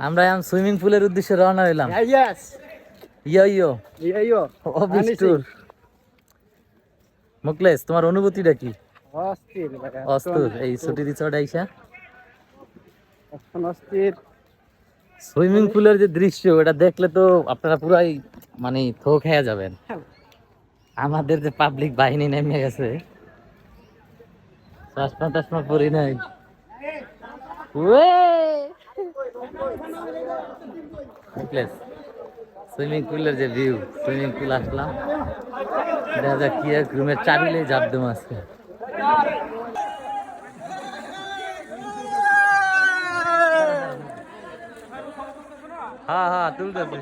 আমরা এখন সুইমিং পুলের উদ্দেশ্যে রওনা হইলাম। মুকলেশ, তোমার অনুভূতিটা কি? অস্থির এই ছুটি রিসর্ট আইসা। সুইমিং পুলের যে দৃশ্য এটা দেখলে তো আপনারা পুরাই মানে থো খেয়ে যাবেন। আমাদের যে পাবলিক বাহিনী নেমে গেছে, চশমা টশমা পরি নাই। সুইমিং পুলের যে ভিউ, সুইমিং পুল আসলাম, দেখা যাক কি এক রুমের চাবিলে জাপ দেবো আজকে। হ্যাঁ হ্যাঁ তুলতেছি।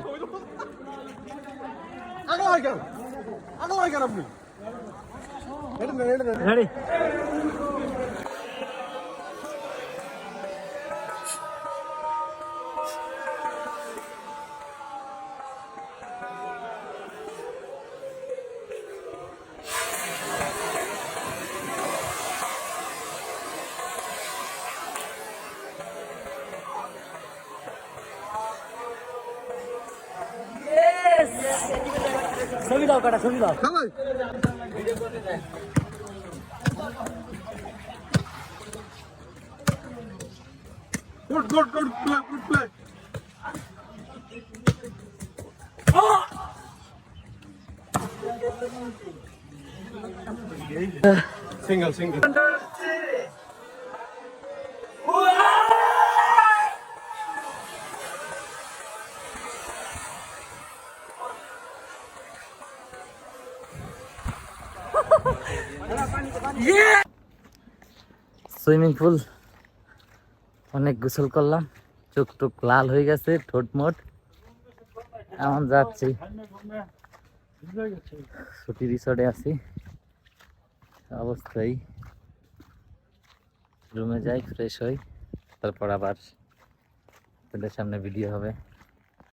ছবি দাও কাটা, ছবি দাও। Good play. Single. Swimming pool অনেক গোসল করলাম, চোখ টোক লাল হয়ে গেছে, ঠোঁট মোট। এখন যাচ্ছি ছুটি রিসর্টে আছি, অবস্থায় রুমে যাই, ফ্রেশ হই, তারপর আবার আপনাদের সামনে ভিডিও হবে।